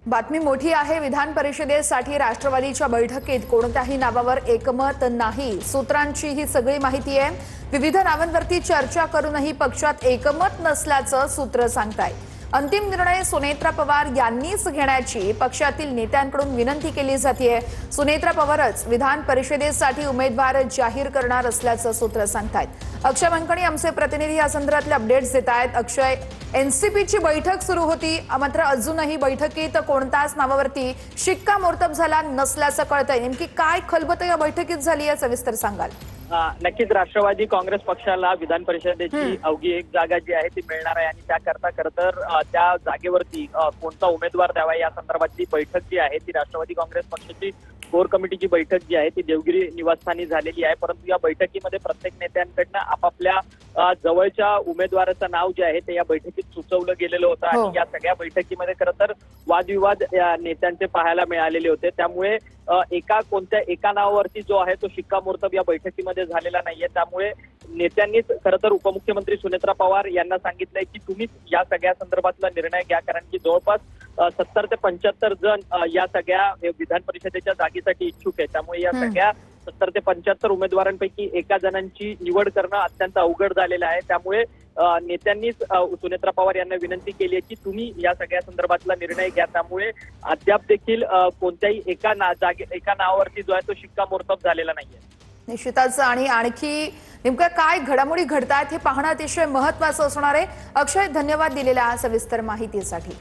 बातमी मोठी आहे। विधान परिषदेसाठी राष्ट्रवादीच्या बैठकीत कोणत्याही नावावर एकमत नाही। सूत्रांची ही सगळी माहिती आहे। विविध नावांवरती चर्चा करूनही पक्षात एकमत नसल्याचं सूत्र सांगतायत। अंतिम निर्णय सुनेत्रा पवार यांनीच घेण्याची पक्षातील नेत्यांकडून विनंती केली जाते। सुनेत्रा पवारच विधान परिषदेसाठी उमेदवार जाहीर करणार असल्याचं सूत्र सांगतायत। अक्षय मंकणी आमचे प्रतिनिधी या संदर्भातले अपडेट्स देत आहेत। अक्षय, एनसीपीची बैठक सुरू होती, मात्र अजूनही बैठकीत कोणत्याच नावावरती शिक्कामोर्तब झाला नसल्याचं कळतंय। नेमकी काय खलबत या बैठकीत झाली आहे, सविस्तर सांगाल? नक्कीच राष्ट्रवादी काँग्रेस पक्षाला विधान परिषदेची अवघी एक जागा जी आहे ती मिळणार आहे आणि त्याकरता खरं तर त्या जागेवरती कोणता उमेदवार द्यावा या संदर्भातली बैठक जी आहे ती राष्ट्रवादी काँग्रेस पक्षाची कोर कमिटीची बैठक जी आहे ती देवगिरी निवासस्थानी झालेली आहे। परंतु या बैठकीमध्ये प्रत्येक नेत्यांकडनं आपापल्या जवळच्या उमेदवाराचं नाव जे आहे ते या बैठकीत सुचवलं गेलेलं होतं आणि या सगळ्या बैठकीमध्ये खरं तर वादविवाद या नेत्यांचे पाहायला मिळालेले होते। त्यामुळे एका नावावरती जो आहे तो शिक्कामोर्तब या बैठकीमध्ये झालेला नाहीये। त्यामुळे नेत्यांनीच खरं तर उपमुख्यमंत्री सुनेत्रा पवार यांना सांगितलंय की तुम्हीच या सगळ्या संदर्भातला निर्णय घ्या, कारण की जवळपास 70 ते 75 जण या सगळ्या विधान परिषदेच्या जागेसाठी इच्छुक आहे। त्यामुळे या सगळ्या 70 ते 75 उमेदवारांपैकी एका जणांची निवड करणं अत्यंत अवघड झालेलं आहे। त्यामुळे नेत्यांनीच सुनेत्रा पवार यांना विनंती केली आहे की तुम्ही या सगळ्या संदर्भातला निर्णय घ्या। त्यामुळे अद्याप देखील कोणत्याही एका नावावरती जो आहे तो शिक्कामोर्तब झालेला नाहीये। निश्चितच, आणि आणखी नेमकं काय घडामोडी घडतायत हे पाहणं अतिशय महत्त्वाचं असणार आहे। अक्षय, धन्यवाद दिलेल्या सविस्तर माहितीसाठी।